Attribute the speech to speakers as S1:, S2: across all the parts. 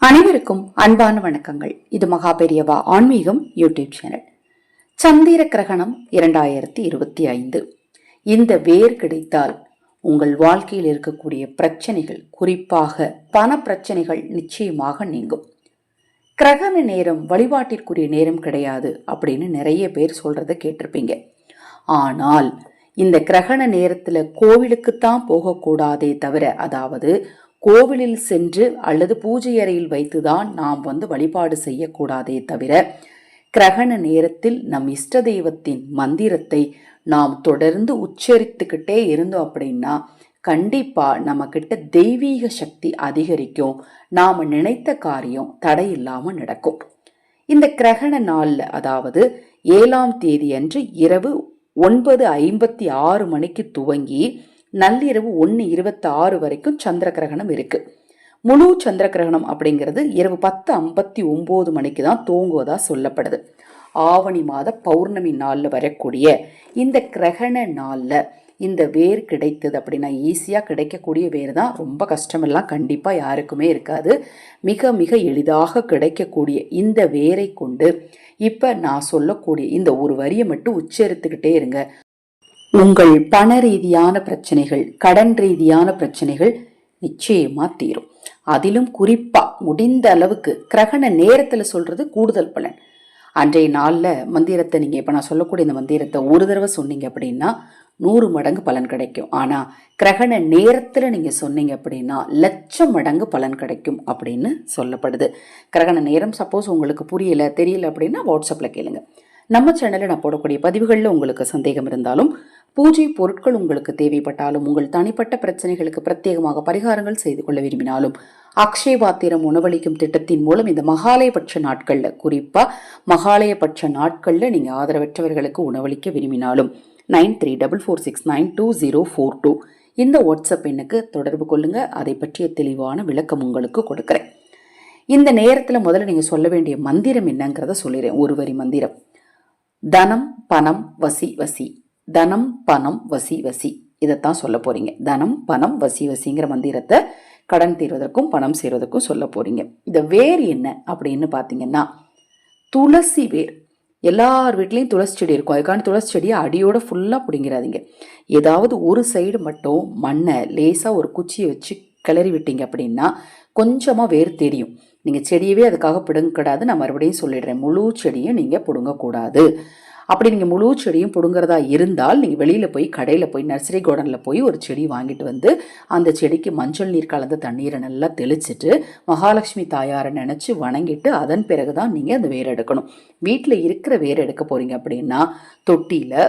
S1: அனைவருக்கும் அன்பான வணக்கங்கள். இது மகாபெரியவா ஆன்மீகம் யூடியூப் சேனல். சந்திர கிரகணம் 2025. இந்த வேர் கிடைத்தால் உங்கள் வாழ்க்கையில் இருக்கக்கூடிய பிரச்சனைகள், குறிப்பாக பண பிரச்சனைகள் நிச்சயமாக நீங்கும். கிரகண நேரம் வழிபாட்டிற்குரிய நேரம் கிடையாது அப்படின்னு நிறைய பேர் சொல்றதை கேட்டிருப்பீங்க. ஆனால் இந்த கிரகண நேரத்துல கோவிலுக்குத்தான் போகக்கூடாதே தவிர, அதாவது கோவிலில் சென்று அல்லது பூஜை அறையில் வைத்துதான் நாம் வழிபாடு செய்யக்கூடாதே தவிர, கிரகண நேரத்தில் நம் இஷ்ட தெய்வத்தின் மந்திரத்தை நாம் தொடர்ந்து உச்சரித்துக்கிட்டே இருந்தோம் அப்படின்னா கண்டிப்பா நம்ம கிட்ட தெய்வீக சக்தி அதிகரிக்கும். நாம நினைத்த காரியம் தடையில்லாம நடக்கும். இந்த கிரகண நாள்ல, அதாவது 7ஆம் தேதி அன்று இரவு 9:56 மணிக்கு துவங்கி நள்ளிரவு 1:26 வரைக்கும் சந்திர கிரகணம் இருக்கு. முழு சந்திர கிரகணம் அப்படிங்கிறது இரவு 10:59 மணிக்கு தான் துவங்குவதா சொல்லப்படுது. ஆவணி மாத பௌர்ணமி நாள்ல வரக்கூடிய இந்த கிரகண நாள்ல இந்த வேர் கிடைத்தது அப்படின்னா ஈஸியா கிடைக்கக்கூடிய வேர் தான். ரொம்ப கஷ்டமெல்லாம் கண்டிப்பா யாருக்குமே இருக்காது. மிக மிக எளிதாக கிடைக்கக்கூடிய இந்த வேரை கொண்டு இப்ப நான் சொல்லக்கூடிய இந்த ஒரு வரியை மட்டும் உச்சரித்துக்கிட்டே இருங்க. உங்கள் பண ரீதியான பிரச்சனைகள், கடன் ரீதியான பிரச்சனைகள் நிச்சயமா தீரும். அதிலும் குறிப்பா முடிந்த அளவுக்கு கிரகண நேரத்துல சொல்றது கூடுதல் பலன். அன்றைய நாள்ல மந்திரத்தை நீங்க இப்ப நான் சொல்லக்கூடிய இந்த மந்திரத்தை ஒரு தடவை சொன்னீங்க அப்படின்னா 100 மடங்கு பலன் கிடைக்கும். ஆனா கிரகண நேரத்துல நீங்க சொன்னீங்க அப்படின்னா 1,00,000 மடங்கு பலன் கிடைக்கும் அப்படின்னு சொல்லப்படுது. கிரகண நேரம் சப்போஸ் உங்களுக்கு புரியல, தெரியல அப்படின்னா வாட்ஸ்அப்ல கேளுங்க. நம்ம சேனலில் நான் போடக்கூடிய பதிவுகளில் உங்களுக்கு சந்தேகம் இருந்தாலும், பூஜை பொருட்கள் உங்களுக்கு தேவைப்பட்டாலும், உங்கள் தனிப்பட்ட பிரச்சனைகளுக்கு பிரத்யேகமாக பரிகாரங்கள் செய்து கொள்ள விரும்பினாலும், அக்ஷயபாத்திரம் உணவளிக்கும் திட்டத்தின் மூலம் இந்த மகாலயபட்ச நாட்களில், குறிப்பாக மகாலயபட்ச நாட்களில் நீங்கள் ஆதரவற்றவர்களுக்கு உணவளிக்க விரும்பினாலும் 9344692042 இந்த வாட்ஸ்அப் எண்ணுக்கு தொடர்பு கொள்ளுங்க. அதை பற்றிய தெளிவான விளக்கம் உங்களுக்கு கொடுக்குறேன். இந்த நேரத்தில் முதல்ல நீங்கள் சொல்ல வேண்டிய மந்திரம் என்னங்கிறத சொல்லிடுறேன். ஒரு வரி மந்திரம்: தனம் பணம் வசி வசி, தனம் பணம் வசி வசி. இதைத்தான் சொல்ல போறீங்க. தனம் பணம் வசி வசிங்கிற மந்திரத்தை கடன் தீர்வதற்கும் பணம் சேர்வதற்கும் சொல்ல போறீங்க. இந்த வேர் என்ன அப்படின்னு பாத்தீங்கன்னா துளசி வேர். எல்லார் வீட்லையும் துளசி செடி இருக்கும். அதுக்கான துளசி செடியை அடியோட ஃபுல்லாக பிடிங்கிறாதீங்க. ஏதாவது ஒரு சைடு மட்டும் மண்ணை லேசாக ஒரு குச்சியை வச்சு கிளறி விட்டீங்க அப்படின்னா கொஞ்சமாக வேர் தெரியும். நீங்கள் செடியவே அதுக்காக பிடுங்கக்கூடாது. நான் மறுபடியும் சொல்லிடுறேன், முழு செடியும் நீங்கள் பிடுங்கக்கூடாது. அப்படி நீங்கள் முழு செடியும் பிடுங்கிறதா இருந்தால் நீங்கள் வெளியில் போய் கடையில் போய் நர்சரி கார்டனில் போய் ஒரு செடி வாங்கிட்டு வந்து அந்த செடிக்கு மஞ்சள் நீர் கலந்த தண்ணீரை நல்லா தெளிச்சிட்டு மகாலட்சுமி தாயாரை நினச்சி வணங்கிட்டு அதன் பிறகு தான் நீங்கள் அந்த வேர் எடுக்கணும். வீட்டில் இருக்கிற வேர் எடுக்க போகிறீங்க அப்படின்னா தொட்டியில்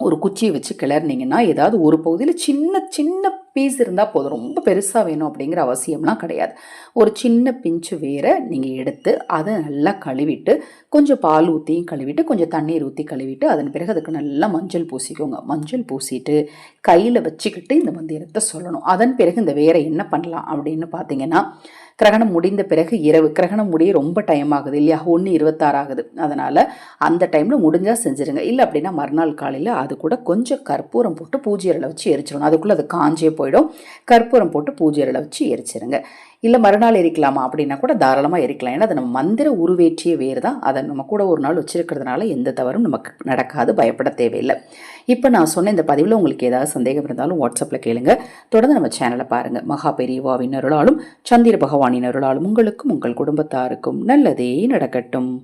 S1: ஒரு குச்சியை வச்சு கிளறினீங்கன்னா ஏதாவது ஒரு பகுதியில் சின்ன சின்ன பீஸ் இருந்தால் போதும். ரொம்ப பெருசாக வேணும் அப்படிங்கிற அவசியம்லாம் கிடையாது. ஒரு சின்ன பிஞ்சு வேரை நீங்கள் எடுத்து அதை நல்லா கழுவிட்டு கொஞ்சம் பால் ஊற்றியும் கழுவிட்டு கொஞ்சம் தண்ணீர் ஊற்றி கழுவிட்டு அதன் பிறகு அதுக்கு நல்லா மஞ்சள் பூசிக்கோங்க. மஞ்சள் பூசிட்டு கையில் வச்சுக்கிட்டு இந்த மந்திரத்தை சொல்லணும். அதன் பிறகு இந்த வேரை என்ன பண்ணலாம் அப்படின்னு பார்த்தீங்கன்னா, கிரகணம் முடிந்த பிறகு இரவு, கிரகணம் முடிய ரொம்ப டைம் ஆகுது இல்லையா, 1:26 ஆகுது. அதனால் அந்த டைமில் முடிஞ்சால் செஞ்சுருங்க. இல்லை அப்படின்னா மறுநாள் காலையில் அது கூட கொஞ்சம் கற்பூரம் போட்டு பூஜை அறையில் வச்சு எரிச்சிடணும். அதுக்குள்ளே அது காஞ்சே போயிடும். கற்பூரம் போட்டு பூஜை அறையில் வச்சு எரிச்சிருங்க. இல்லை மறுநாள் எரிக்கலாமா அப்படின்னா கூட தாராளமாக எரிக்கலாம். ஏன்னா அது நம்ம மந்திர உருவேற்றிய வேறு தான். அதை நம்ம கூட ஒரு நாள் வச்சிருக்கிறதுனால எந்த தவறும் நமக்கு நடக்காது, பயப்பட தேவையில்லை. இப்போ நான் சொன்ன இந்த பதிவில் உங்களுக்கு ஏதாவது சந்தேகம் இருந்தாலும் வாட்ஸ்அப்பில் கேளுங்க. தொடர்ந்து நம்ம சேனலை பாருங்கள். மகா பெரியவாவின் அருளாலும் சந்திர பகவானின் அருளாலும் உங்களுக்கும் உங்கள் குடும்பத்தாருக்கும் நல்லதே நடக்கட்டும்.